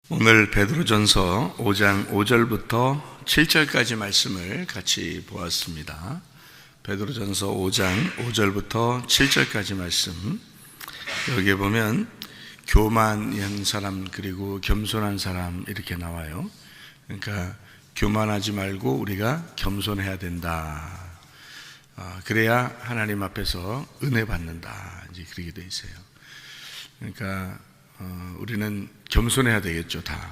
오늘 베드로전서 5장 5절부터 7절까지 말씀을 같이 보았습니다. 베드로전서 5장 5절부터 7절까지 말씀, 여기에 보면 교만한 사람 그리고 겸손한 사람 이렇게 나와요. 그러니까 교만하지 말고 우리가 겸손해야 된다. 그래야 하나님 앞에서 은혜 받는다, 이제 그렇게 돼 있어요. 그러니까 우리는 겸손해야 되겠죠. 다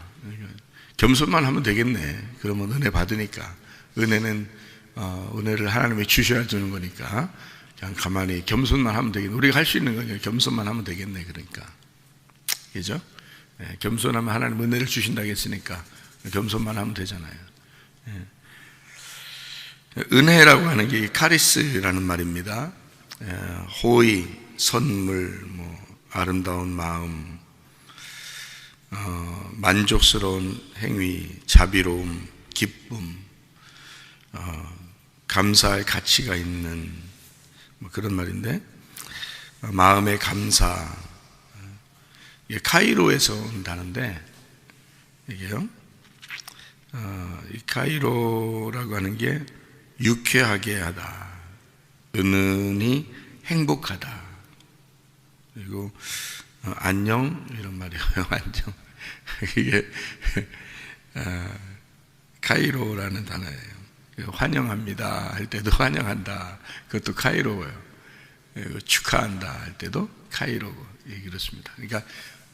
겸손만 하면 되겠네. 그러면 은혜 받으니까. 은혜는 은혜를 하나님이 주셔야 주는 거니까 그냥 가만히 겸손만 하면 되겠네. 우리가 할 수 있는 거냐, 겸손만 하면 되겠네. 그러니까 그죠? 네, 겸손하면 하나님 은혜를 주신다고 했으니까 겸손만 하면 되잖아요. 네. 은혜라고 하는 게 카리스라는 말입니다. 호의, 선물, 아름다운 마음, 만족스러운 행위, 자비로움, 기쁨, 감사의 가치가 있는 그런 말인데, 마음의 감사, 이게 카이로에서 온다는데, 이게요, 이 카이로라고 하는 게 유쾌하게 하다, 은은히 행복하다, 그리고 안녕 이런 말이에요. 안녕. 이게 카이로라는 단어예요. 환영합니다 할 때도 환영한다, 그것도 카이로예요. 축하한다 할 때도 카이로고, 그렇습니다. 그러니까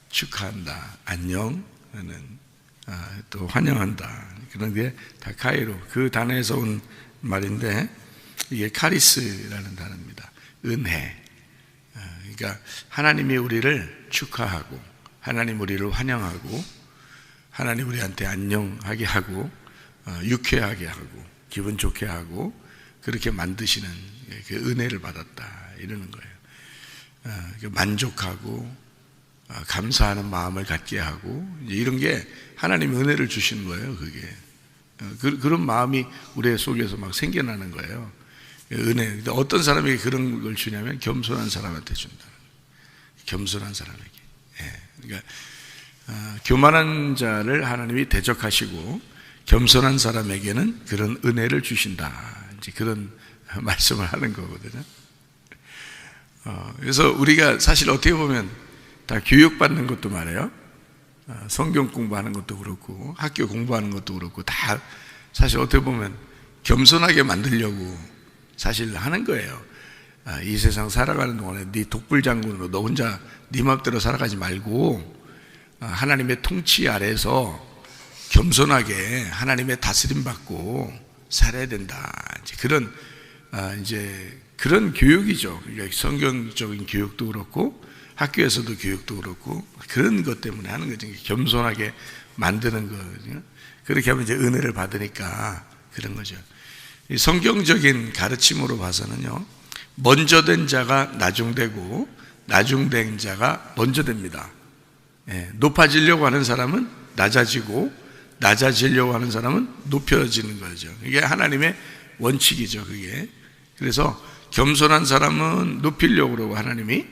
축하한다, 안녕 하는, 또 환영한다, 그런 게 다 카이로, 그 단어에서 온 말인데, 이게 카리스라는 단어입니다. 은혜. 그러니까 하나님이 우리를 축하하고, 하나님 우리를 환영하고, 하나님 우리한테 안녕하게 하고, 유쾌하게 하고, 기분 좋게 하고, 그렇게 만드시는 그 은혜를 받았다 이러는 거예요. 만족하고 감사하는 마음을 갖게 하고, 이런 게 하나님이 은혜를 주시는 거예요. 그게 그런 마음이 우리 속에서 막 생겨나는 거예요. 은혜. 어떤 사람에게 그런 걸 주냐면 겸손한 사람한테 준다. 겸손한 사람에게. 그러니까 교만한 자를 하나님이 대적하시고 겸손한 사람에게는 그런 은혜를 주신다, 이제 그런 말씀을 하는 거거든요. 그래서 우리가 사실 어떻게 보면 다 교육받는 것도 말이에요. 성경 공부하는 것도 그렇고 학교 공부하는 것도 그렇고 다 사실 어떻게 보면 겸손하게 만들려고 사실 하는 거예요. 이 세상 살아가는 동안에 네 독불장군으로 너 혼자 네 맘대로 살아가지 말고 하나님의 통치 아래에서 겸손하게 하나님의 다스림 받고 살아야 된다, 그런 이제 그런 교육이죠. 그러니까 성경적인 교육도 그렇고 학교에서도 교육도 그렇고 그런 것 때문에 하는 거죠. 겸손하게 만드는 거거든요. 그렇게 하면 이제 은혜를 받으니까 그런 거죠. 이 성경적인 가르침으로 봐서는요, 먼저 된 자가 나중되고 나중된 자가 먼저 됩니다. 높아지려고 하는 사람은 낮아지고 낮아지려고 하는 사람은 높여지는 거죠. 이게 하나님의 원칙이죠, 그게. 그래서 겸손한 사람은 높이려고 그러고 하나님이,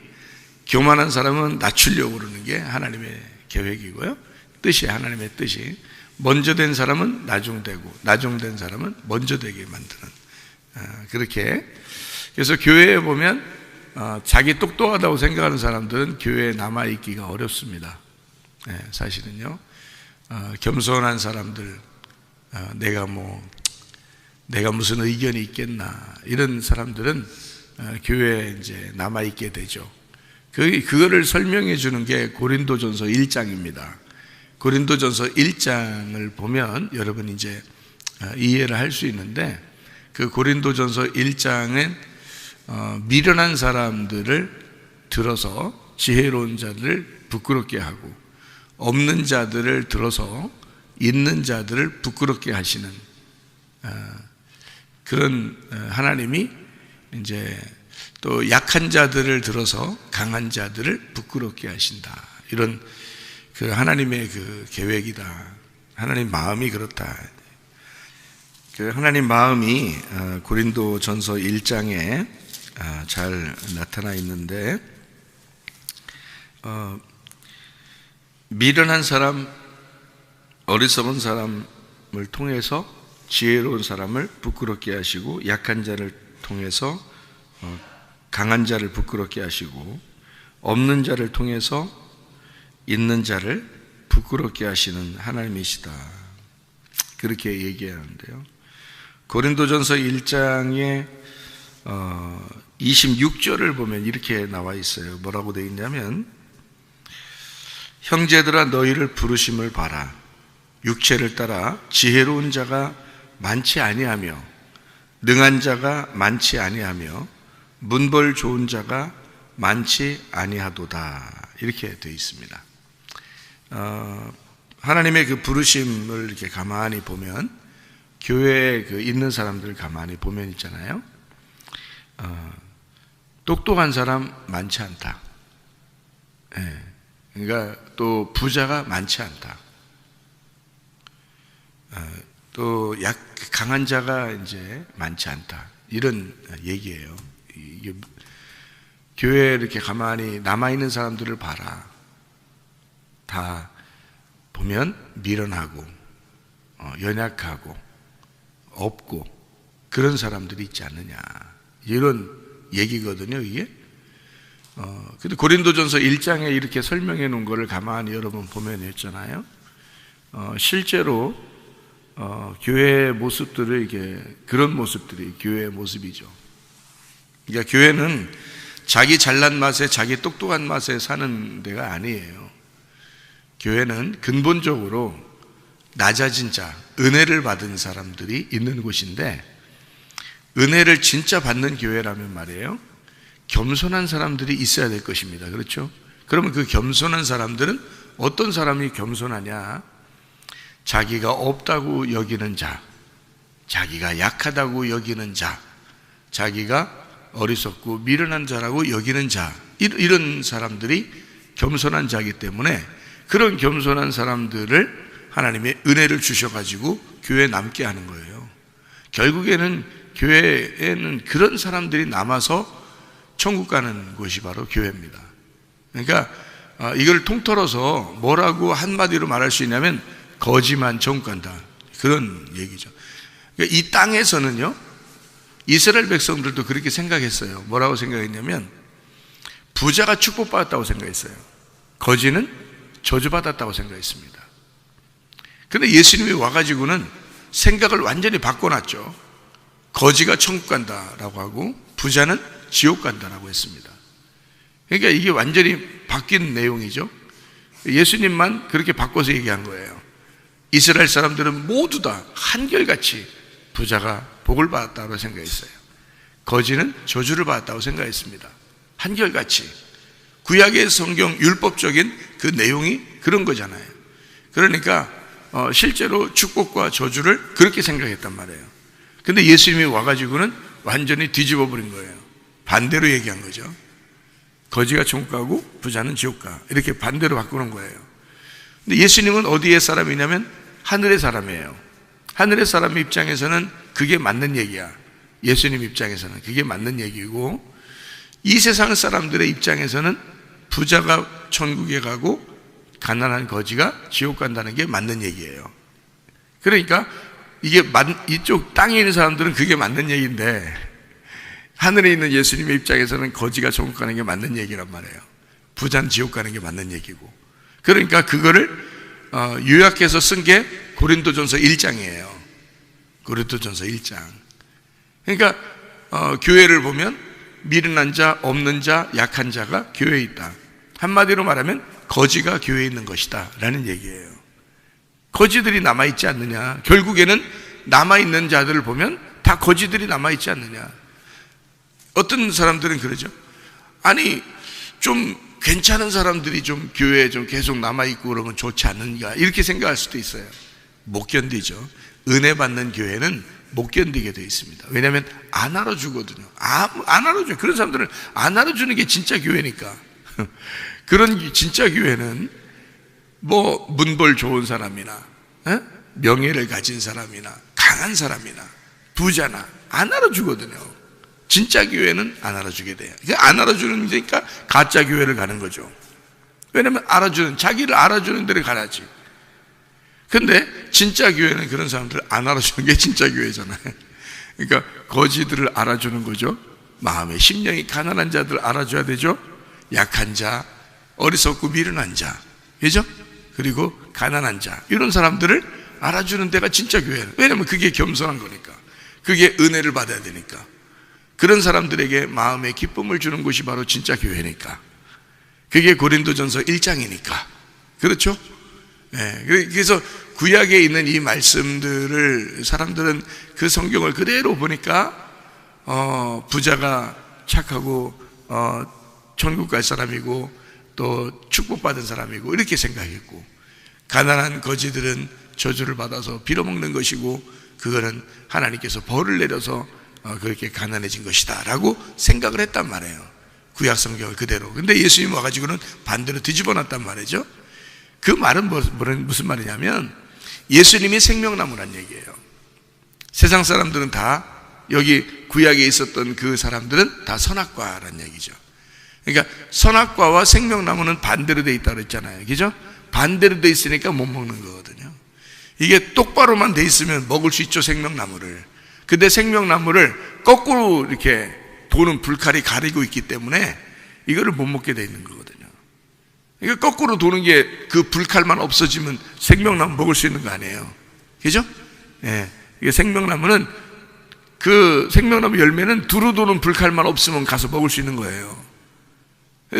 교만한 사람은 낮추려고 그러는 게 하나님의 계획이고요. 뜻이, 하나님의 뜻이. 먼저 된 사람은 나중되고 나중된 사람은 먼저 되게 만드는, 그렇게. 그래서 교회에 보면 자기 똑똑하다고 생각하는 사람들은 교회에 남아있기가 어렵습니다. 사실은요, 겸손한 사람들, 내가 무슨 의견이 있겠나, 이런 사람들은 교회에 이제 남아있게 되죠. 그거를 설명해 주는 게 고린도전서 1장입니다. 고린도전서 1장을 보면 여러분 이제 이해를 할 수 있는데, 그 고린도전서 1장은 미련한 사람들을 들어서 지혜로운 자들을 부끄럽게 하고, 없는 자들을 들어서 있는 자들을 부끄럽게 하시는 그런 하나님이 이제 또 약한 자들을 들어서 강한 자들을 부끄럽게 하신다, 이런 그 하나님의 그 계획이다. 하나님 마음이 그렇다. 그 하나님 마음이 고린도전서 1장에 잘 나타나 있는데, 미련한 사람, 어리석은 사람을 통해서 지혜로운 사람을 부끄럽게 하시고, 약한 자를 통해서 강한 자를 부끄럽게 하시고, 없는 자를 통해서 있는 자를 부끄럽게 하시는 하나님이시다, 그렇게 얘기하는데요. 고린도전서 1장의 26절을 보면 이렇게 나와 있어요. 뭐라고 되어 있냐면, 형제들아 너희를 부르심을 봐라. 육체를 따라 지혜로운 자가 많지 아니하며 능한 자가 많지 아니하며 문벌 좋은 자가 많지 아니하도다, 이렇게 되어 있습니다. 하나님의 그 부르심을 이렇게 가만히 보면, 교회에 그 있는 사람들 가만히 보면 있잖아요. 똑똑한 사람 많지 않다. 예. 그러니까 또 부자가 많지 않다. 또 강한 자가 이제 많지 않다. 이런 얘기예요. 이게 교회에 이렇게 가만히 남아있는 사람들을 봐라. 다 보면 미련하고 연약하고 없고 그런 사람들이 있지 않느냐, 이런 얘기거든요, 이게. 근데 고린도전서 1장에 이렇게 설명해 놓은 거를 가만히 여러분 보면 있잖아요. 실제로 교회의 모습들을 이게 그런 모습들이 교회의 모습이죠. 그러니까 교회는 자기 잘난 맛에 자기 똑똑한 맛에 사는 데가 아니에요. 교회는 근본적으로 낮아진 자, 은혜를 받은 사람들이 있는 곳인데, 은혜를 진짜 받는 교회라면 말이에요, 겸손한 사람들이 있어야 될 것입니다. 그렇죠? 그러면 그 겸손한 사람들은 어떤 사람이 겸손하냐? 자기가 없다고 여기는 자, 자기가 약하다고 여기는 자, 자기가 어리석고 미련한 자라고 여기는 자, 이런 사람들이 겸손한 자이기 때문에 그런 겸손한 사람들을 하나님의 은혜를 주셔가지고 교회에 남게 하는 거예요. 결국에는 교회에는 그런 사람들이 남아서 천국 가는 곳이 바로 교회입니다. 그러니까 이걸 통틀어서 뭐라고 한마디로 말할 수 있냐면 거지만 천국 간다, 그런 얘기죠. 그러니까 이 땅에서는요, 이스라엘 백성들도 그렇게 생각했어요. 뭐라고 생각했냐면 부자가 축복받았다고 생각했어요. 거지는 저주받았다고 생각했습니다. 그런데 예수님이 와가지고는 생각을 완전히 바꿔놨죠. 거지가 천국 간다라고 하고 부자는 지옥 간다라고 했습니다. 그러니까 이게 완전히 바뀐 내용이죠. 예수님만 그렇게 바꿔서 얘기한 거예요. 이스라엘 사람들은 모두 다 한결같이 부자가 복을 받았다고 생각했어요. 거지는 저주를 받았다고 생각했습니다. 한결같이. 구약의 성경 율법적인 그 내용이 그런 거잖아요. 그러니까 실제로 축복과 저주를 그렇게 생각했단 말이에요. 근데 예수님이 와가지고는 완전히 뒤집어 버린 거예요. 반대로 얘기한 거죠. 거지가 천국 가고 부자는 지옥 가, 이렇게 반대로 바꾸는 거예요. 근데 예수님은 어디의 사람이냐면 하늘의 사람이에요. 하늘의 사람 입장에서는 그게 맞는 얘기야. 예수님 입장에서는 그게 맞는 얘기고, 이 세상 사람들의 입장에서는 부자가 천국에 가고 가난한 거지가 지옥 간다는 게 맞는 얘기예요. 그러니까 이게 이쪽 땅에 있는 사람들은 그게 맞는 얘기인데, 하늘에 있는 예수님의 입장에서는 거지가 천국 가는 게 맞는 얘기란 말이에요. 부자는 지옥 가는 게 맞는 얘기고. 그러니까 그거를 요약해서 쓴 게 고린도전서 1장이에요. 고린도전서 1장. 그러니까 교회를 보면 미련한 자, 없는 자, 약한 자가 교회에 있다. 한마디로 말하면 거지가 교회에 있는 것이다 라는 얘기예요. 거지들이 남아있지 않느냐. 결국에는 남아있는 자들을 보면 다 거지들이 남아있지 않느냐. 어떤 사람들은 그러죠. 아니 좀 괜찮은 사람들이 좀 교회에 좀 계속 남아있고 그러면 좋지 않는가, 이렇게 생각할 수도 있어요. 못 견디죠. 은혜 받는 교회는 못 견디게 되어 있습니다. 왜냐하면 안 알아주거든요. 안 알아줘요. 그런 사람들은 안 알아주는 게 진짜 교회니까. 그런 진짜 교회는 뭐 문벌 좋은 사람이나 명예를 가진 사람이나 강한 사람이나 부자나 안 알아주거든요. 진짜 교회는 안 알아주게 돼요. 안 알아주는 데니까 가짜 교회를 가는 거죠. 왜냐하면 자기를 알아주는 데를 가야지. 근데 진짜 교회는 그런 사람들을 안 알아주는 게 진짜 교회잖아요. 그러니까 거지들을 알아주는 거죠. 마음에 심령이 가난한 자들 알아줘야 되죠. 약한 자, 어리석고 미련한 자, 그죠? 그리고 가난한 자, 이런 사람들을 알아주는 데가 진짜 교회예요. 왜냐하면 그게 겸손한 거니까, 그게 은혜를 받아야 되니까. 그런 사람들에게 마음의 기쁨을 주는 곳이 바로 진짜 교회니까. 그게 고린도전서 1장이니까. 그렇죠? 네, 그래서 구약에 있는 이 말씀들을 사람들은 그 성경을 그대로 보니까 부자가 착하고 천국 갈 사람이고 또 축복받은 사람이고 이렇게 생각했고, 가난한 거지들은 저주를 받아서 빌어먹는 것이고 그거는 하나님께서 벌을 내려서 그렇게 가난해진 것이다 라고 생각을 했단 말이에요. 구약 성경을 그대로. 근데 예수님 와가지고는 반대로 뒤집어 놨단 말이죠. 그 말은 무슨 말이냐면 예수님이 생명나무란 얘기예요. 세상 사람들은 다, 여기 구약에 있었던 그 사람들은 다 선악과란 얘기죠. 그러니까 선악과와 생명나무는 반대로 돼 있다고 그랬잖아요. 그죠? 반대로 돼 있으니까 못 먹는 거거든요. 이게 똑바로만 돼 있으면 먹을 수 있죠, 생명나무를. 근데 생명나무를 거꾸로 이렇게 도는 불칼이 가리고 있기 때문에 이거를 못 먹게 돼 있는 거거든요. 이거 거꾸로 도는 게 그 불칼만 없어지면 생명나무 먹을 수 있는 거 아니에요. 그죠? 예. 이게 생명나무는, 그 생명나무 열매는 두루 도는 불칼만 없으면 가서 먹을 수 있는 거예요.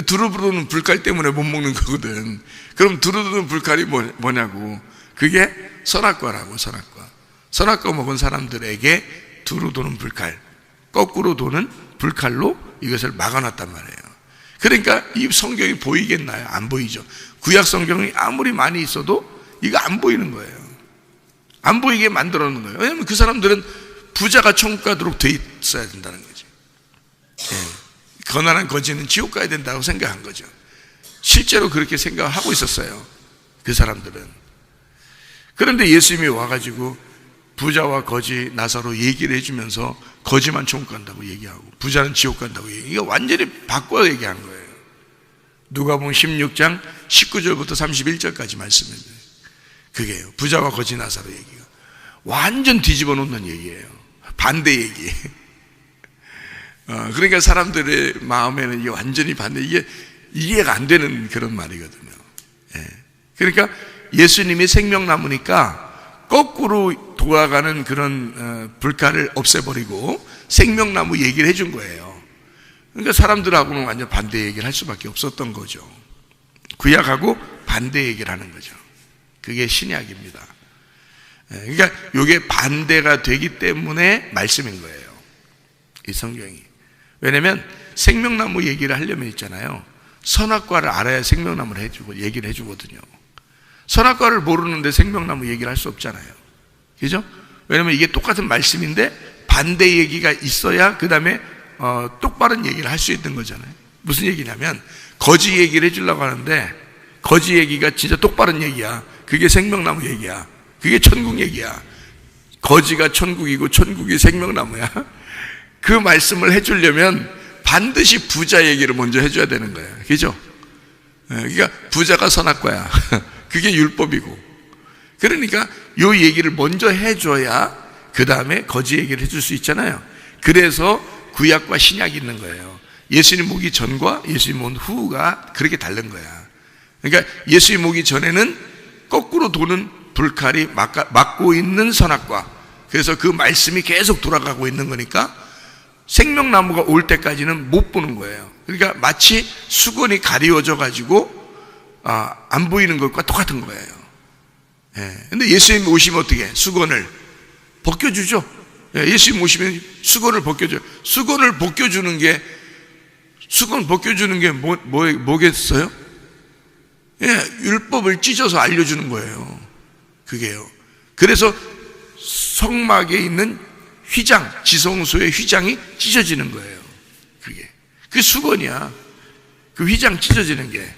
두루 도는 불칼 때문에 못 먹는 거거든. 그럼 두루 도는 불칼이 뭐냐고. 그게 선악과라고, 선악과. 선악과 먹은 사람들에게 두루 도는 불칼, 거꾸로 도는 불칼로 이것을 막아놨단 말이에요. 그러니까 이 성경이 보이겠나요? 안 보이죠. 구약 성경이 아무리 많이 있어도 이거 안 보이는 거예요. 안 보이게 만들어 놓은 거예요. 왜냐하면 그 사람들은 부자가 천국 가도록 돼 있어야 된다는 거죠. 예. 가난한 거지는 지옥 가야 된다고 생각한 거죠. 실제로 그렇게 생각하고 있었어요, 그 사람들은. 그런데 예수님이 와가지고 부자와 거지 나사로 얘기를 해주면서 거지만 천국 간다고 얘기하고 부자는 지옥 간다고 얘기하고, 이거 완전히 바꿔 얘기한 거예요. 누가복음 16장 19절부터 31절까지 말씀입니다. 그게요, 부자와 거지 나사로 얘기가 완전 뒤집어 놓는 얘기예요. 반대 얘기. 그러니까 사람들의 마음에는 이게 완전히 반대, 이게 이해가 안 되는 그런 말이거든요. 예. 그러니까 예수님이 생명나무니까 거꾸로 돌아가는 그런 불칼을 없애버리고 생명나무 얘기를 해준 거예요. 그러니까 사람들하고는 완전 반대 얘기를 할 수밖에 없었던 거죠. 구약하고 반대 얘기를 하는 거죠. 그게 신약입니다. 그러니까 이게 반대가 되기 때문에 말씀인 거예요, 이 성경이. 왜냐면 생명나무 얘기를 하려면 있잖아요, 선악과를 알아야 생명나무를 해주고 얘기를 해주거든요. 선악과를 모르는데 생명나무 얘기를 할 수 없잖아요. 그죠? 왜냐면 이게 똑같은 말씀인데 반대 얘기가 있어야 그 다음에 똑바른 얘기를 할 수 있는 거잖아요. 무슨 얘기냐면 거지 얘기를 해주려고 하는데 거지 얘기가 진짜 똑바른 얘기야. 그게 생명나무 얘기야. 그게 천국 얘기야. 거지가 천국이고 천국이 생명나무야. 그 말씀을 해주려면 반드시 부자 얘기를 먼저 해줘야 되는 거예요. 그죠? 그러니까 부자가 선악과야. 그게 율법이고. 그러니까 요 얘기를 먼저 해줘야 그 다음에 거지 얘기를 해줄 수 있잖아요. 그래서 구약과 신약이 있는 거예요. 예수님 오기 전과 예수님 온 후가 그렇게 다른 거야. 그러니까 예수님 오기 전에는 거꾸로 도는 불칼이 막고 있는 선악과, 그래서 그 말씀이 계속 돌아가고 있는 거니까 생명나무가 올 때까지는 못 보는 거예요. 그러니까 마치 수건이 가리워져 가지고 안 보이는 것과 똑같은 거예요. 근데 예수님 오시면 어떻게? 수건을 벗겨주죠. 예수님 오시면 수건을 벗겨줘요. 수건 벗겨주는 게 뭐겠어요? 율법을 찢어서 알려주는 거예요. 그게요. 그래서 성막에 있는 휘장, 지성소의 휘장이 찢어지는 거예요. 그게. 그 수건이야. 그 휘장 찢어지는 게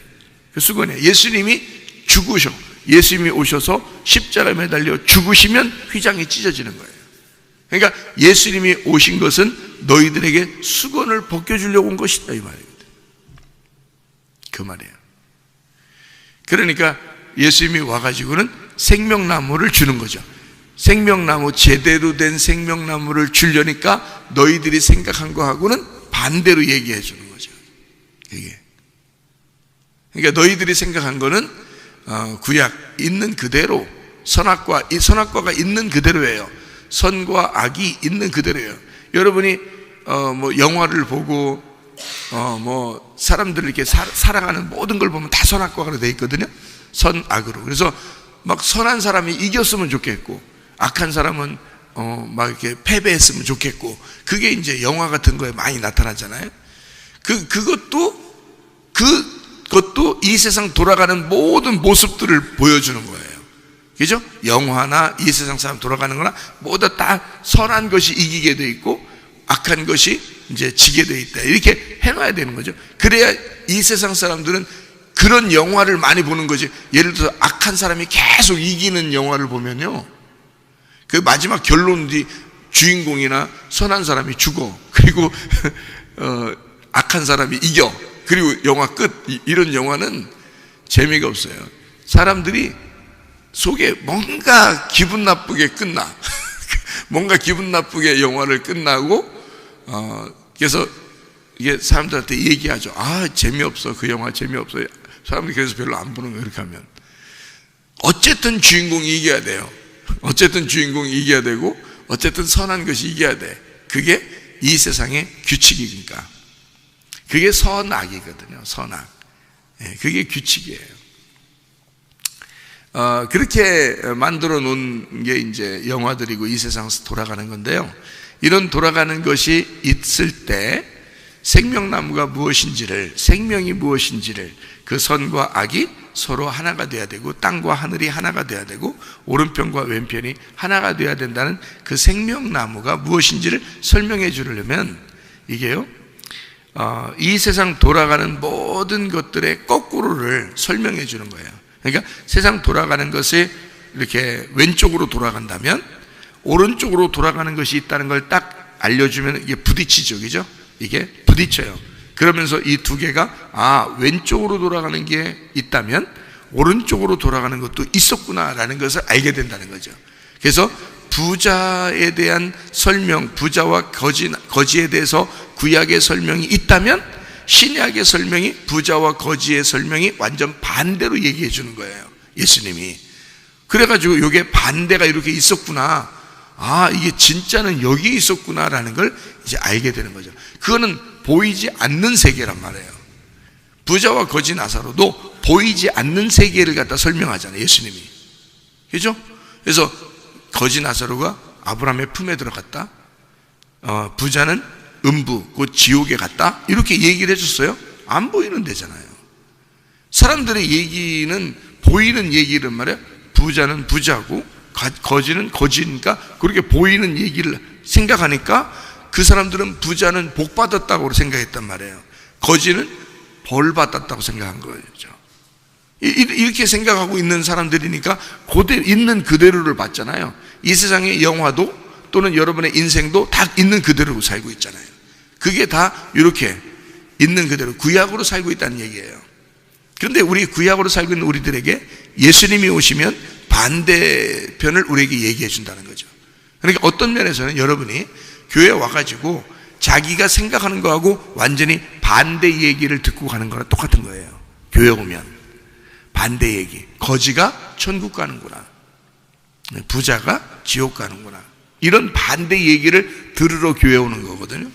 그 수건이야. 예수님이 죽으셔. 예수님이 오셔서 십자가에 매달려 죽으시면 휘장이 찢어지는 거예요. 그러니까 예수님이 오신 것은 너희들에게 수건을 벗겨주려고 온 것이다, 이 말입니다. 그 말이에요. 그러니까 예수님이 와가지고는 생명나무를 주는 거죠. 생명나무, 제대로 된 생명나무를 주려니까 너희들이 생각한 거하고는 반대로 얘기해 주는 거죠. 이게. 그러니까 너희들이 생각한 거는 구약 있는 그대로, 선악과가 있는 그대로예요. 선과 악이 있는 그대로예요. 여러분이 뭐 영화를 보고 뭐 사람들을 이렇게 사랑하는 모든 걸 보면 다 선악과가 되어 있거든요. 선악으로. 그래서 막 선한 사람이 이겼으면 좋겠고 악한 사람은 막 이렇게 패배했으면 좋겠고, 그게 이제 영화 같은 거에 많이 나타나잖아요. 그것도 이 세상 돌아가는 모든 모습들을 보여주는 거예요. 그죠? 영화나 이 세상 사람 돌아가는 거나 모두 다 선한 것이 이기게 돼 있고 악한 것이 이제 지게 돼 있다. 이렇게 해놔야 되는 거죠. 그래야 이 세상 사람들은 그런 영화를 많이 보는 거지. 예를 들어서 악한 사람이 계속 이기는 영화를 보면요, 그 마지막 결론 뒤 주인공이나 선한 사람이 죽어. 그리고 악한 사람이 이겨. 그리고 영화 끝. 이런 영화는 재미가 없어요. 사람들이 속에 뭔가 기분 나쁘게 끝나. 뭔가 기분 나쁘게 영화를 끝나고, 그래서 이게 사람들한테 얘기하죠. 재미없어. 그 영화 재미없어요. 사람들이 그래서 별로 안 보는 거예요. 그렇게 하면. 어쨌든 주인공이 이겨야 돼요. 어쨌든 주인공이 이겨야 되고, 어쨌든 선한 것이 이겨야 돼. 그게 이 세상의 규칙이니까. 그게 선악이거든요. 선악. 그게 규칙이에요. 그렇게 만들어 놓은 게 이제 영화들이고 이 세상에서 돌아가는 건데요. 이런 돌아가는 것이 있을 때 생명나무가 무엇인지를, 생명이 무엇인지를, 그 선과 악이 서로 하나가 돼야 되고, 땅과 하늘이 하나가 돼야 되고, 오른편과 왼편이 하나가 돼야 된다는 그 생명나무가 무엇인지를 설명해 주려면, 이게요, 이 세상 돌아가는 모든 것들의 거꾸로를 설명해 주는 거예요. 그러니까 세상 돌아가는 것이 이렇게 왼쪽으로 돌아간다면 오른쪽으로 돌아가는 것이 있다는 걸 딱 알려주면 이게 부딪히죠, 그죠? 이게 부딪혀요. 그러면서 이 두 개가 왼쪽으로 돌아가는 게 있다면 오른쪽으로 돌아가는 것도 있었구나라는 것을 알게 된다는 거죠. 그래서 부자에 대한 설명, 부자와 거지에 대해서 구약의 설명이 있다면 신약의 설명이 부자와 거지의 설명이 완전 반대로 얘기해 주는 거예요, 예수님이. 그래가지고 이게 반대가 이렇게 있었구나, 이게 진짜는 여기 있었구나라는 걸 이제 알게 되는 거죠. 그거는 보이지 않는 세계란 말이에요. 부자와 거지 나사로도 보이지 않는 세계를 갖다 설명하잖아요, 예수님이. 그죠? 그래서 거지 나사로가 아브라함의 품에 들어갔다, 부자는 음부, 곧 지옥에 갔다, 이렇게 얘기를 해줬어요. 안 보이는 데잖아요. 사람들의 얘기는 보이는 얘기를 말이에요. 부자는 부자고 거지는 거지니까 그렇게 보이는 얘기를 생각하니까 그 사람들은 부자는 복 받았다고 생각했단 말이에요. 거지는 벌 받았다고 생각한 거죠. 이렇게 생각하고 있는 사람들이니까 있는 그대로를 봤잖아요. 이 세상의 영화도 또는 여러분의 인생도 다 있는 그대로 살고 있잖아요. 그게 다 이렇게 있는 그대로 구약으로 살고 있다는 얘기예요. 그런데 우리 구약으로 살고 있는 우리들에게 예수님이 오시면 반대편을 우리에게 얘기해 준다는 거죠. 그러니까 어떤 면에서는 여러분이 교회에 와가지고 자기가 생각하는 거하고 완전히 반대 얘기를 듣고 가는 거랑 똑같은 거예요. 교회 오면 반대 얘기. 거지가 천국 가는구나, 부자가 지옥 가는구나, 이런 반대 얘기를 들으러 교회 오는 거거든요.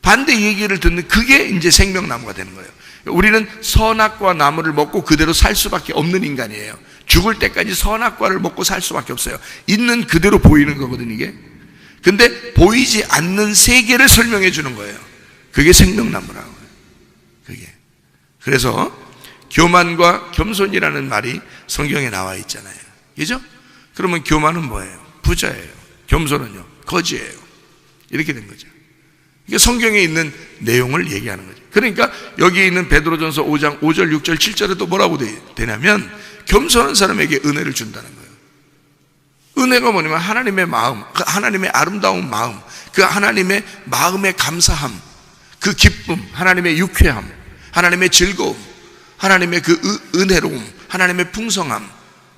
반대 얘기를 듣는 그게 이제 생명나무가 되는 거예요. 우리는 선악과 나무를 먹고 그대로 살 수밖에 없는 인간이에요. 죽을 때까지 선악과를 먹고 살 수밖에 없어요. 있는 그대로 보이는 거거든요, 이게. 근데 보이지 않는 세계를 설명해 주는 거예요. 그게 생명나무라고. 그게. 그래서 교만과 겸손이라는 말이 성경에 나와 있잖아요. 그죠? 그러면 교만은 뭐예요? 부자예요. 겸손은요? 거지예요. 이렇게 된 거죠. 이게 성경에 있는 내용을 얘기하는 거죠. 그러니까 여기 있는 베드로전서 5장 5절, 6절, 7절에 또 뭐라고 되냐면 겸손한 사람에게 은혜를 준다는 거예요. 은혜가 뭐냐면 하나님의 마음, 그 하나님의 아름다운 마음, 그 하나님의 마음의 감사함, 그 기쁨, 하나님의 유쾌함, 하나님의 즐거움, 하나님의 그 은혜로움, 하나님의 풍성함,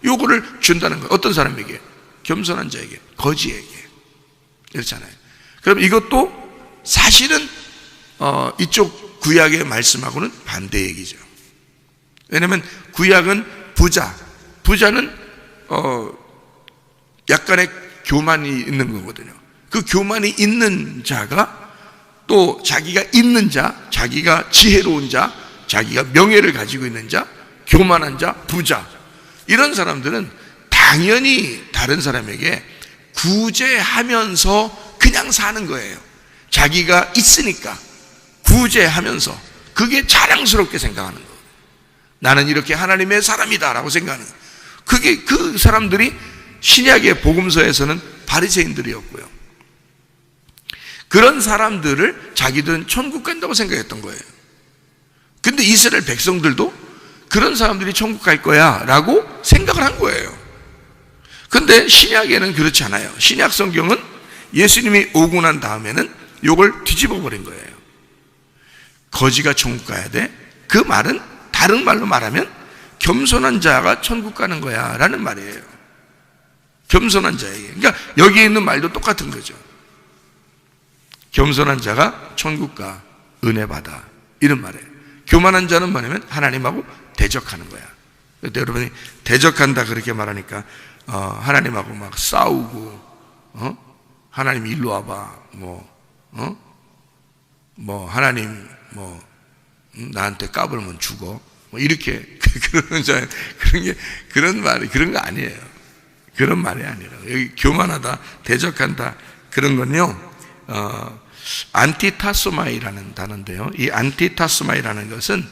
요거를 준다는 거예요. 어떤 사람에게? 겸손한 자에게, 거지에게. 이렇잖아요. 그럼 이것도 사실은 이쪽 구약의 말씀하고는 반대 얘기죠. 왜냐하면 구약은 부자는 약간의 교만이 있는 거거든요. 그 교만이 있는 자가 또 자기가 있는 자, 자기가 지혜로운 자, 자기가 명예를 가지고 있는 자, 교만한 자, 부자, 이런 사람들은 당연히 다른 사람에게 구제하면서 그냥 사는 거예요. 자기가 있으니까 구제하면서 그게 자랑스럽게 생각하는 거예요. 나는 이렇게 하나님의 사람이다 라고 생각하는 거예요. 그게 그 사람들이 신약의 복음서에서는 바리새인들이었고요. 그런 사람들을 자기들은 천국 간다고 생각했던 거예요. 근데 이스라엘 백성들도 그런 사람들이 천국 갈 거야 라고 생각을 한 거예요. 근데 신약에는 그렇지 않아요. 신약 성경은 예수님이 오고 난 다음에는 이걸 뒤집어 버린 거예요. 거지가 천국 가야 돼. 그 말은 다른 말로 말하면 겸손한 자가 천국 가는 거야 라는 말이에요. 겸손한 자에게. 그러니까 여기에 있는 말도 똑같은 거죠. 겸손한 자가 천국 가, 은혜 받아, 이런 말이에요. 교만한 자는 뭐냐면 하나님하고 대적하는 거야. 그때 여러분이 대적한다 그렇게 말하니까 하나님하고 막 싸우고, 하나님 일로 와봐, 하나님 나한테 까불면 죽어, 이렇게 그러는 자, 그런 말이 그런 거 아니에요. 그런 말이 아니라 여기 교만하다, 대적한다 그런 건요. 안티타소마이라는 단어인데요. 이 안티타소마이라는 것은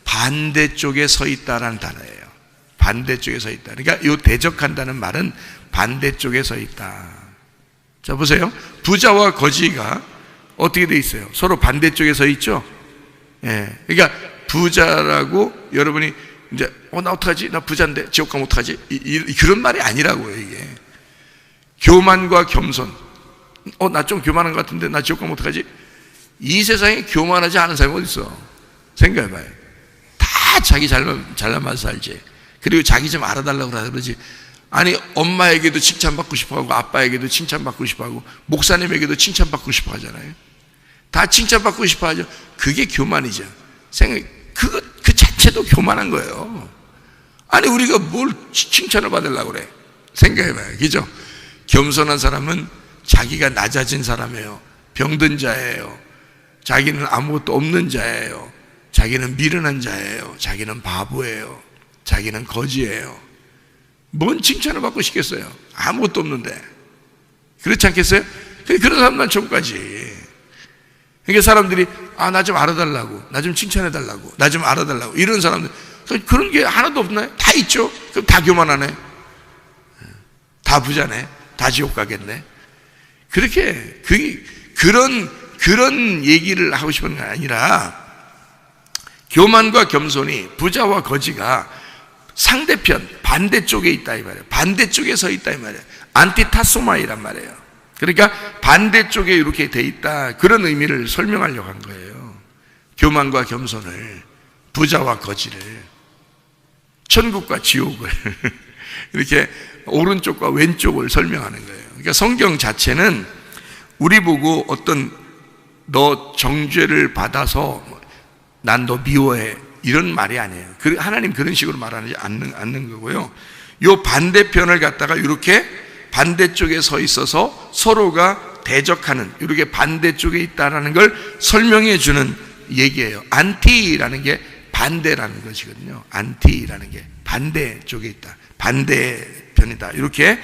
반대쪽에 서 있다라는 단어예요. 반대쪽에 서 있다. 그러니까 이 대적한다는 말은 반대쪽에 서 있다. 자, 보세요. 부자와 거지가 어떻게 돼 있어요? 서로 반대쪽에 서 있죠? 예. 그러니까 부자라고 여러분이 이제 나 어떡하지? 나 부자인데 지옥 가면 어떡하지? 그런 말이 아니라고요, 이게. 교만과 겸손. 나 좀 교만한 것 같은데 나 지옥 가면 어떡하지? 이 세상에 교만하지 않은 사람이 어디 있어? 생각해봐요. 다 자기 잘나만 살지. 그리고 자기 좀 알아달라고 그러지. 아니, 엄마에게도 칭찬받고 싶어하고 아빠에게도 칭찬받고 싶어하고 목사님에게도 칭찬받고 싶어하잖아요. 다 칭찬받고 싶어하죠. 그게 교만이죠. 그 자체도 교만한 거예요. 아니, 우리가 뭘 칭찬을 받으려고 그래? 생각해봐요. 그죠? 겸손한 사람은 자기가 낮아진 사람이에요. 병든 자예요. 자기는 아무것도 없는 자예요. 자기는 미련한 자예요. 자기는 바보예요. 자기는 거지예요. 뭔 칭찬을 받고 싶겠어요? 아무것도 없는데. 그렇지 않겠어요? 그런 사람만 천국 가지. 그러니까 사람들이 나 좀 알아달라고, 나 좀 칭찬해달라고, 나 좀 알아달라고, 이런 사람들, 그런 게 하나도 없나요? 다 있죠? 그럼 다 교만하네, 다 부자네, 다 지옥 가겠네. 그렇게 그런 얘기를 하고 싶은 게 아니라, 교만과 겸손이, 부자와 거지가 상대편 반대쪽에 있다 이 말이에요. 반대쪽에 서 있다 이 말이에요. 안티타소마이란 말이에요. 그러니까 반대쪽에 이렇게 돼 있다, 그런 의미를 설명하려고 한 거예요. 교만과 겸손을, 부자와 거지를, 천국과 지옥을 이렇게 오른쪽과 왼쪽을 설명하는 거예요. 그러니까 성경 자체는 우리 보고 너 정죄를 받아서 난 너 미워해, 이런 말이 아니에요. 하나님 그런 식으로 말하지 않는 거고요. 요 반대편을 갖다가 이렇게 반대쪽에 서 있어서 서로가 대적하는, 이렇게 반대쪽에 있다라는 걸 설명해 주는 얘기예요. 안티라는 게 반대라는 것이거든요. 안티라는 게 반대쪽에 있다, 반대편이다, 이렇게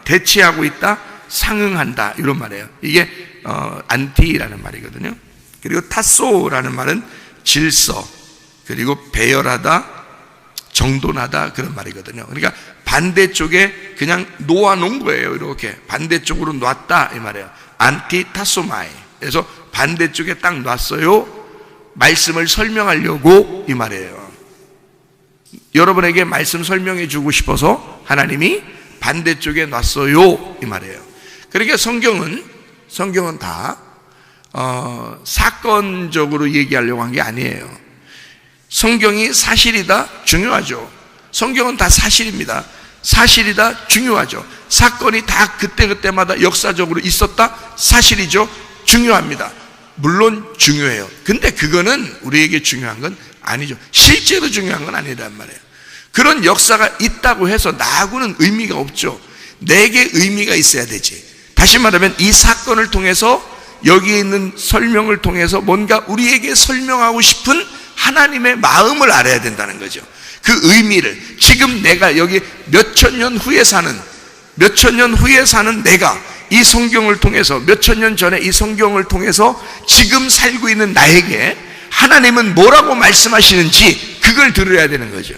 대치하고 있다, 상응한다, 이런 말이에요. 이게 안티라는 말이거든요. 그리고 타소라는 말은 질서, 그리고 배열하다, 정돈하다, 그런 말이거든요. 그러니까 반대쪽에 그냥 놓아놓은 거예요. 이렇게 반대쪽으로 놨다 이 말이에요. 안티타소마이. 그래서 반대쪽에 딱 놨어요. 말씀을 설명하려고 이 말이에요. 여러분에게 말씀 설명해 주고 싶어서 하나님이 반대쪽에 놨어요 이 말이에요. 그러니까 성경은 다 사건적으로 얘기하려고 한 게 아니에요. 성경이 사실이다, 중요하죠. 성경은 다 사실입니다. 사실이다, 중요하죠. 사건이 다 그때그때마다 역사적으로 있었다, 사실이죠, 중요합니다. 물론 중요해요. 근데 그거는 우리에게 중요한 건 아니죠. 실제로 중요한 건 아니란 말이에요. 그런 역사가 있다고 해서 나하고는 의미가 없죠. 내게 의미가 있어야 되지. 다시 말하면 이 사건을 통해서, 여기에 있는 설명을 통해서 뭔가 우리에게 설명하고 싶은 하나님의 마음을 알아야 된다는 거죠. 그 의미를, 지금 내가 여기 몇천 년 후에 사는 내가 이 성경을 통해서, 몇천 년 전에 이 성경을 통해서 지금 살고 있는 나에게 하나님은 뭐라고 말씀하시는지 그걸 들어야 되는 거죠.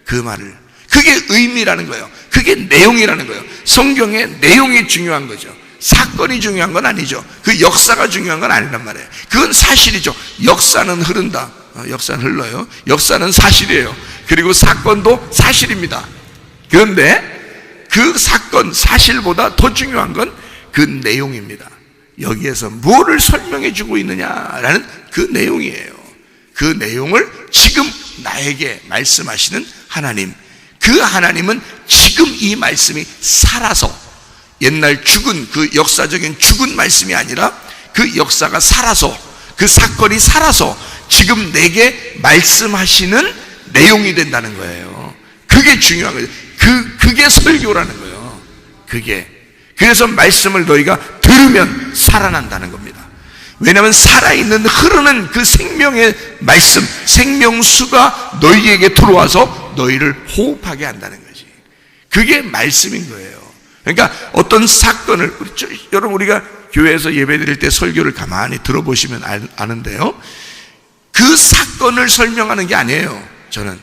그 말을. 그게 의미라는 거예요. 그게 내용이라는 거예요. 성경의 내용이 중요한 거죠. 사건이 중요한 건 아니죠. 그 역사가 중요한 건 아니란 말이에요. 그건 사실이죠. 역사는 흐른다. 역사는 흘러요. 역사는 사실이에요. 그리고 사건도 사실입니다. 그런데 그 사건, 사실보다 더 중요한 건 그 내용입니다. 여기에서 뭐를 설명해 주고 있느냐라는 그 내용이에요. 그 내용을 지금 나에게 말씀하시는 하나님, 그 하나님은 지금 이 말씀이 살아서, 옛날 죽은 그 역사적인 죽은 말씀이 아니라 그 역사가 살아서, 그 사건이 살아서 지금 내게 말씀하시는 내용이 된다는 거예요. 그게 중요한 거예요. 그게 설교라는 거예요. 그래서 말씀을 너희가 들으면 살아난다는 겁니다. 왜냐하면 살아있는 흐르는 그 생명의 말씀, 생명수가 너희에게 들어와서 너희를 호흡하게 한다는 거지. 그게 말씀인 거예요. 그러니까 어떤 사건을, 여러분 우리가 교회에서 예배드릴 때 설교를 가만히 들어보시면 아는데요, 그 사건을 설명하는 게 아니에요. 저는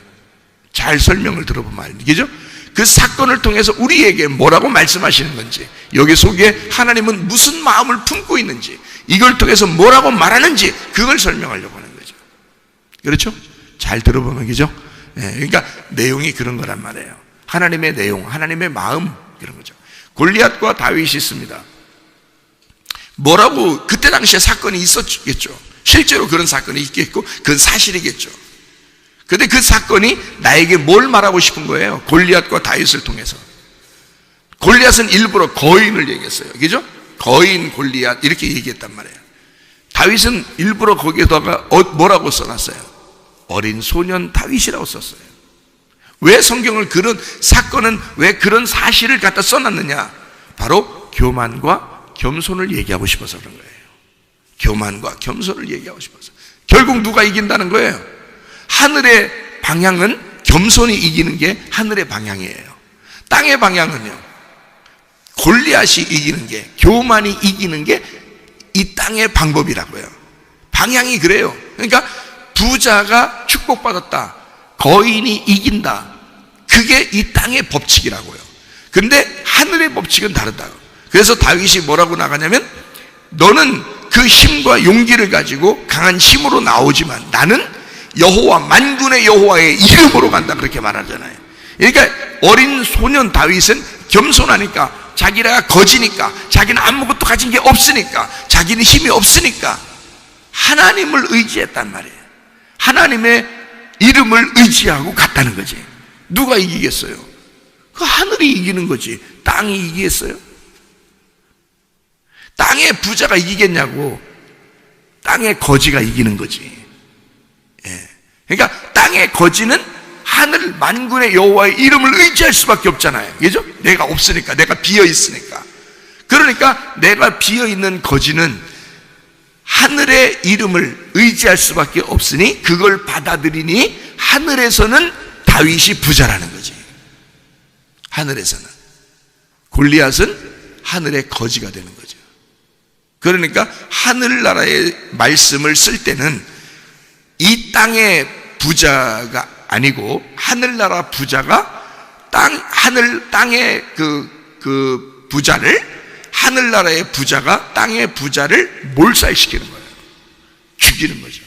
잘 설명을 들어보면 알겠죠? 그 사건을 통해서 우리에게 뭐라고 말씀하시는 건지, 여기 속에 하나님은 무슨 마음을 품고 있는지, 이걸 통해서 뭐라고 말하는지, 그걸 설명하려고 하는 거죠. 그렇죠? 잘 들어보면 그죠? 네, 그러니까 내용이 그런 거란 말이에요. 하나님의 내용, 하나님의 마음, 그런 거죠. 골리앗과 다윗이 있습니다. 뭐라고, 그때 당시에 사건이 있었겠죠. 실제로 그런 사건이 있겠고 그건 사실이겠죠. 그런데 그 사건이 나에게 뭘 말하고 싶은 거예요? 골리앗과 다윗을 통해서. 골리앗은 일부러 거인을 얘기했어요. 그죠? 거인 골리앗 이렇게 얘기했단 말이에요. 다윗은 일부러 거기에다가 뭐라고 써놨어요? 어린 소년 다윗이라고 썼어요. 왜 성경을 그런 사건은 왜 그런 사실을 갖다 써놨느냐? 바로 교만과 겸손을 얘기하고 싶어서 그런 거예요. 교만과 겸손을 얘기하고 싶어서. 결국 누가 이긴다는 거예요? 하늘의 방향은 겸손이 이기는 게 하늘의 방향이에요. 땅의 방향은요, 골리앗이 이기는 게, 교만이 이기는 게 이 땅의 방법이라고요. 방향이 그래요. 그러니까 부자가 축복받았다, 거인이 이긴다, 그게 이 땅의 법칙이라고요. 그런데 하늘의 법칙은 다르다고. 그래서 다윗이 뭐라고 나가냐면, 너는 그 힘과 용기를 가지고 강한 힘으로 나오지만 나는 여호와, 만군의 여호와의 이름으로 간다, 그렇게 말하잖아요. 그러니까 어린 소년 다윗은 겸손하니까, 자기가 거지니까, 자기는 아무것도 가진 게 없으니까, 자기는 힘이 없으니까 하나님을 의지했단 말이에요. 하나님의 이름을 의지하고 갔다는 거지. 누가 이기겠어요? 그 하늘이 이기는 거지. 땅이 이기겠어요? 땅의 부자가 이기겠냐고. 땅의 거지가 이기는 거지. 예. 그러니까 땅의 거지는 하늘 만군의 여호와의 이름을 의지할 수밖에 없잖아요. 그죠? 내가 없으니까, 내가 비어 있으니까. 그러니까 내가 비어 있는 거지는 하늘의 이름을 의지할 수밖에 없으니 그걸 받아들이니 하늘에서는 다윗이 부자라는 거지. 하늘에서는. 골리앗은 하늘의 거지가 되는 거죠. 그러니까 하늘나라의 말씀을 쓸 때는 이 땅의 부자가 아니고 하늘나라 부자가 땅의 그 부자를, 하늘나라의 부자가 땅의 부자를 몰살시키는 거예요. 죽이는 거죠.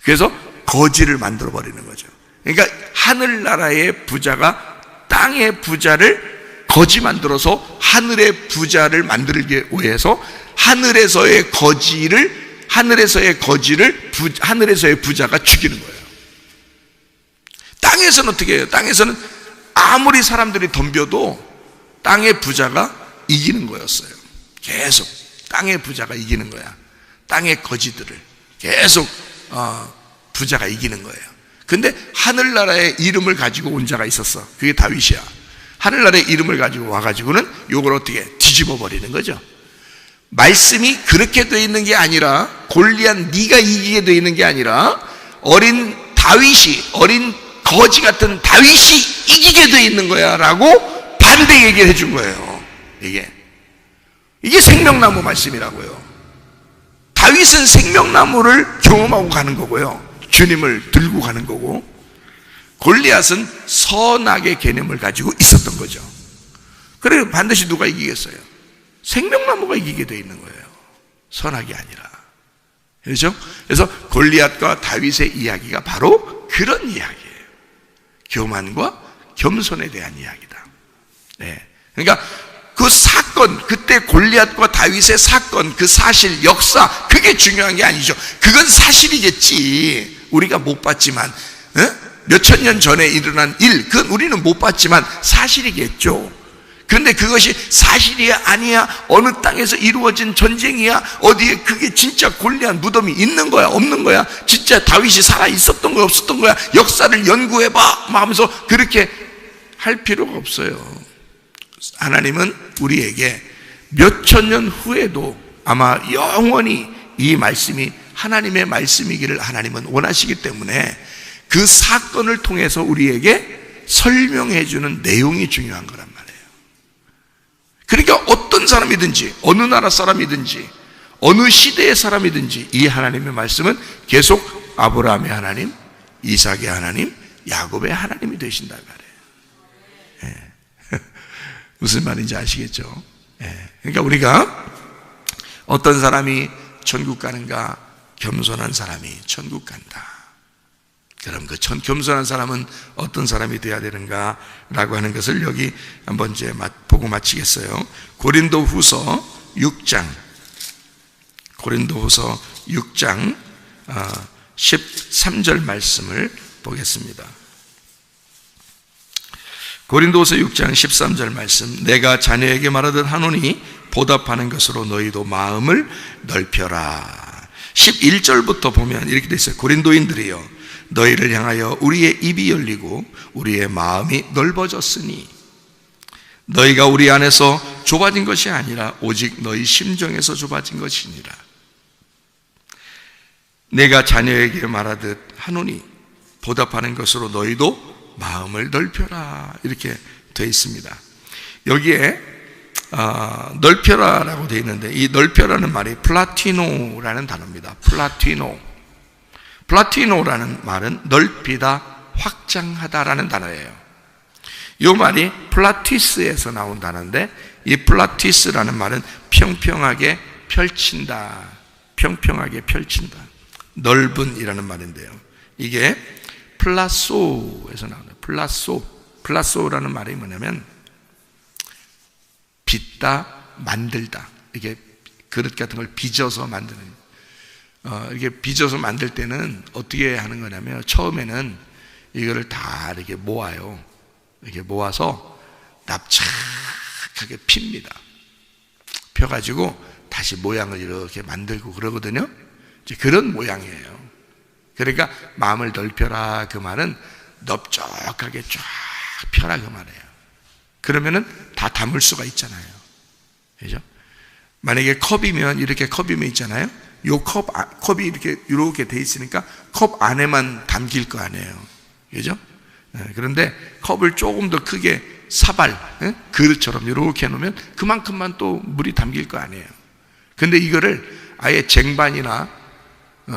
그래서 거지를 만들어 버리는 거죠. 그러니까 하늘나라의 부자가 땅의 부자를 거지 만들어서 하늘의 부자를 만들기 위해서 하늘에서의 부자가 죽이는 거예요. 땅에서는 어떻게 해요? 땅에서는 아무리 사람들이 덤벼도 땅의 부자가 이기는 거였어요. 계속 땅의 부자가 이기는 거야. 땅의 거지들을 계속 부자가 이기는 거예요. 근데 하늘나라의 이름을 가지고 온 자가 있었어. 그게 다윗이야. 하늘나라의 이름을 가지고 와가지고는 요걸 어떻게 뒤집어 버리는 거죠. 말씀이 그렇게 돼 있는 게 아니라, 골리앗 네가 이기게 돼 있는 게 아니라, 어린 거지 같은 다윗이 이기게 돼 있는 거야 라고 반대 얘기를 해준 거예요. 이게 생명나무 말씀이라고요. 다윗은 생명나무를 경험하고 가는 거고요, 주님을 들고 가는 거고, 골리앗은 선악의 개념을 가지고 있었던 거죠. 그래서 반드시 누가 이기겠어요? 생명나무가 이기게 되어 있는 거예요. 선악이 아니라. 그렇죠? 그래서 골리앗과 다윗의 이야기가 바로 그런 이야기예요. 교만과 겸손에 대한 이야기다. 네. 그러니까 그 사건, 그때 골리앗과 다윗의 사건, 그 사실, 역사, 그게 중요한 게 아니죠. 그건 사실이겠지. 우리가 못 봤지만, 몇천 년 전에 일어난 일, 그건 우리는 못 봤지만 사실이겠죠. 그런데 그것이 사실이야 아니야, 어느 땅에서 이루어진 전쟁이야, 어디에 그게 진짜 골리앗 무덤이 있는 거야 없는 거야, 진짜 다윗이 살아 있었던 거야 없었던 거야, 역사를 연구해봐 하면서 그렇게 할 필요가 없어요. 하나님은 우리에게 몇천 년 후에도 아마 영원히 이 말씀이 하나님의 말씀이기를 하나님은 원하시기 때문에 그 사건을 통해서 우리에게 설명해 주는 내용이 중요한 거란 말이에요. 그러니까 어떤 사람이든지, 어느 나라 사람이든지, 어느 시대의 사람이든지 이 하나님의 말씀은 계속 아브라함의 하나님, 이삭의 하나님, 야곱의 하나님이 되신단 말이에요. 예. 무슨 말인지 아시겠죠? 예. 그러니까 우리가 어떤 사람이 천국 가는가? 겸손한 사람이 천국 간다. 그럼 그 겸손한 사람은 어떤 사람이 되어야 되는가? 라고 하는 것을 여기 한번 이제 보고 마치겠어요. 고린도후서 6장 13절 말씀을 보겠습니다. 고린도후서 6장 13절 말씀. 내가 자녀에게 말하듯 하노니 보답하는 것으로 너희도 마음을 넓혀라. 11절부터 보면 이렇게 돼 있어요. 고린도인들이여, 너희를 향하여 우리의 입이 열리고 우리의 마음이 넓어졌으니 너희가 우리 안에서 좁아진 것이 아니라 오직 너희 심정에서 좁아진 것이니라. 내가 자녀에게 말하듯 하노니 보답하는 것으로 너희도 마음을 넓혀라. 이렇게 되어 있습니다. 여기에 넓혀라라고 되어 있는데, 이 넓혀라는 말이 플라티노라는 단어입니다. 플라티노라는 말은 넓히다, 확장하다라는 단어예요. 이 말이 플라티스에서 나온 단어인데, 이 플라티스라는 말은 평평하게 펼친다, 평평하게 펼친다, 넓은이라는 말인데요. 이게 플라소에서 나옵니다. 플라소라는 말이 뭐냐면 빚다, 만들다. 이게 그릇 같은 걸 빚어서 만드는, 이게 빚어서 만들 때는 어떻게 하는 거냐면, 처음에는 이거를 다 이렇게 모아요. 이렇게 모아서 납작하게 핍니다. 펴가지고 다시 모양을 이렇게 만들고 그러거든요. 이제 그런 모양이에요. 그러니까 마음을 넓혀라, 그 말은 넓적하게 쫙 펴라, 그 말이에요. 그러면은 다 담을 수가 있잖아요. 그죠? 만약에 컵이면, 이렇게 컵이면 있잖아요. 요 컵이 이렇게 돼 있으니까 컵 안에만 담길 거 아니에요. 그죠? 그런데 컵을 조금 더 크게 사발, 그릇처럼 이렇게 해놓으면 그만큼만 또 물이 담길 거 아니에요. 근데 이거를 아예 쟁반이나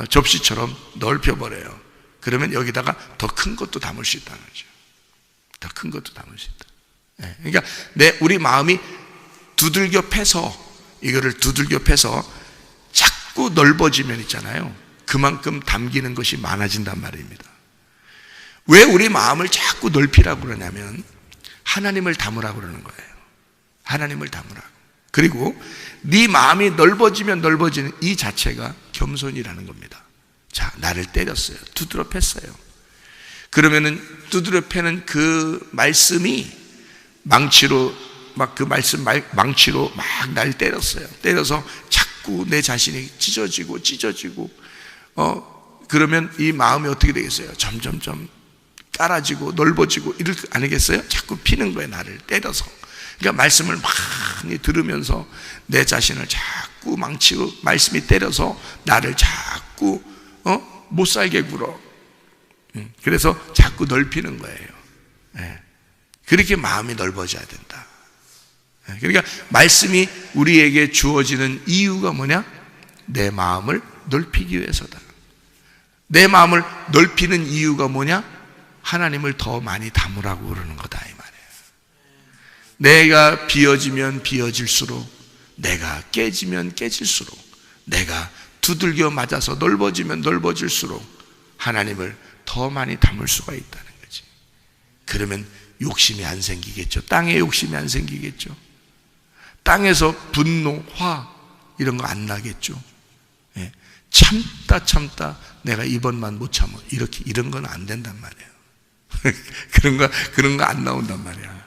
접시처럼 넓혀버려요. 그러면 여기다가 더 큰 것도 담을 수 있다는 거죠. 더 큰 것도 담을 수 있다. 그러니까 우리 마음이 두들겨 패서, 이거를 두들겨 패서 자꾸 넓어지면 있잖아요. 그만큼 담기는 것이 많아진단 말입니다. 왜 우리 마음을 자꾸 넓히라고 그러냐면 하나님을 담으라고 그러는 거예요. 하나님을 담으라고. 그리고 네 마음이 넓어지면 넓어지는 이 자체가 겸손이라는 겁니다. 자, 나를 때렸어요. 두드려 팼어요. 그러면은 두드려 패는 그 말씀이 망치로 망치로 막 날 때렸어요. 때려서 자꾸 내 자신이 찢어지고 그러면 이 마음이 어떻게 되겠어요? 점점점 깔아지고 넓어지고 이럴 거 아니겠어요? 자꾸 피는 거예요. 나를 때려서. 그러니까 말씀을 많이 들으면서 내 자신을 자꾸 망치로 말씀이 때려서 나를 자꾸 못 살게 굴어. 그래서 자꾸 넓히는 거예요. 그렇게 마음이 넓어져야 된다. 그러니까 말씀이 우리에게 주어지는 이유가 뭐냐? 내 마음을 넓히기 위해서다. 내 마음을 넓히는 이유가 뭐냐? 하나님을 더 많이 담으라고 그러는 거다, 이 말이에요. 내가 비어지면 비어질수록 내가 깨지면 깨질수록, 내가 두들겨 맞아서 넓어지면 넓어질수록 하나님을 더 많이 담을 수가 있다는 거지. 그러면 욕심이 안 생기겠죠. 땅에 욕심이 안 생기겠죠. 땅에서 분노, 화 이런 거 안 나겠죠. 예. 참다 내가 이번만 못 참아, 이런 건 안 된단 말이에요. 그런 거 안 나온단 말이야.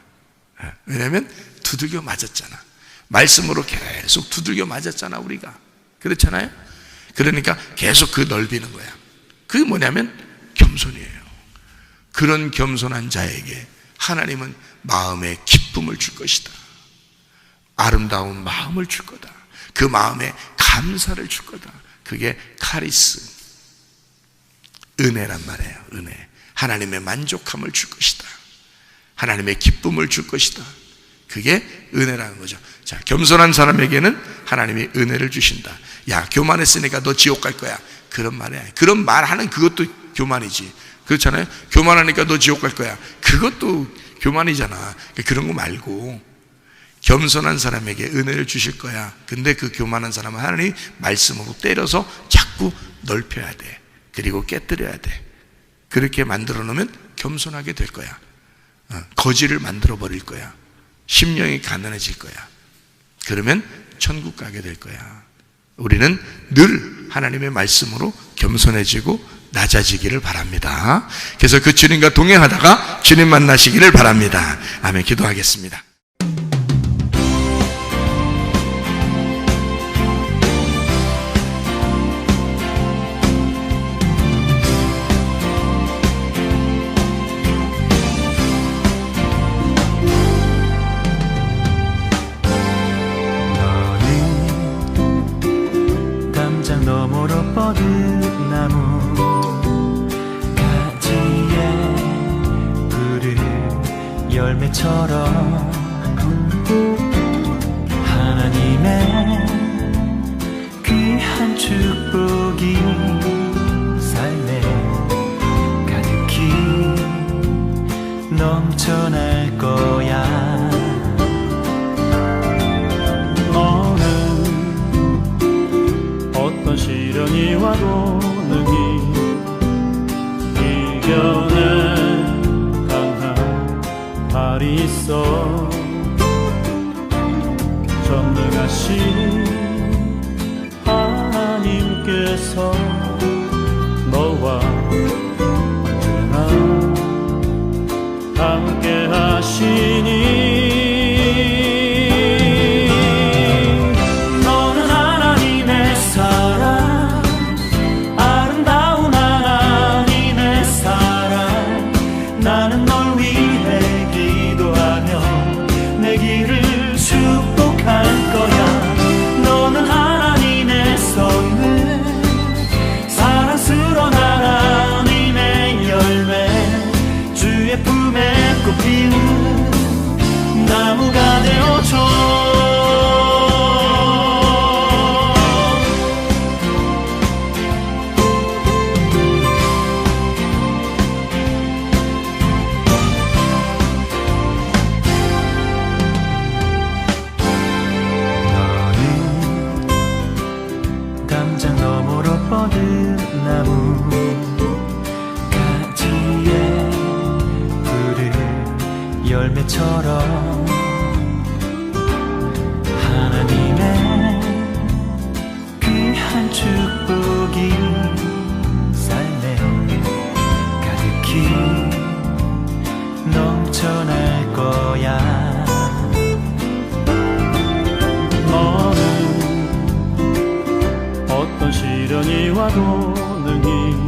예. 왜냐하면 두들겨 맞았잖아. 말씀으로 계속 두들겨 맞았잖아, 우리가. 그렇잖아요. 그러니까 계속 그 넓이는 거야. 그게 뭐냐면 겸손이에요. 그런 겸손한 자에게 하나님은 마음에 기쁨을 줄 것이다. 아름다운 마음을 줄 거다. 그 마음에 감사를 줄 거다. 그게 카리스, 은혜란 말이에요. 은혜. 하나님의 만족함을 줄 것이다. 하나님의 기쁨을 줄 것이다. 그게 은혜라는 거죠. 자, 겸손한 사람에게는 하나님이 은혜를 주신다. 야, 교만했으니까 너 지옥 갈 거야. 그런 말이야. 그런 말 하는 그것도 교만이지. 그렇잖아요. 교만하니까 너 지옥 갈 거야. 그것도 교만이잖아. 그런 거 말고 겸손한 사람에게 은혜를 주실 거야. 근데 그 교만한 사람은 하나님이 말씀으로 때려서 자꾸 넓혀야 돼. 그리고 깨뜨려야 돼. 그렇게 만들어 놓으면 겸손하게 될 거야. 거지를 만들어 버릴 거야. 심령이 가난해질 거야. 그러면 천국 가게 될 거야. 우리는 늘 하나님의 말씀으로 겸손해지고 낮아지기를 바랍니다. 그래서 그 주님과 동행하다가 주님 만나시기를 바랍니다. 아멘. 기도하겠습니다. 너머로 뻗은 나무 가지에 푸른 열매처럼 하나님의 귀한 축복이 삶에 가득히 넘쳐날 거야. 어떤 시련이 와도 능히 이겨낼 강한 발이 있어. 전능하신 하나님께서 너와 언제나 함께 하시니 나무가 되어줘. 너는 담장 너머로 뻗은 나무 가지에 푸른 열매처럼 하나님의 귀한 축복이 삶에 가득히 넘쳐날 거야. 너는 어떤 시련이 와도 능히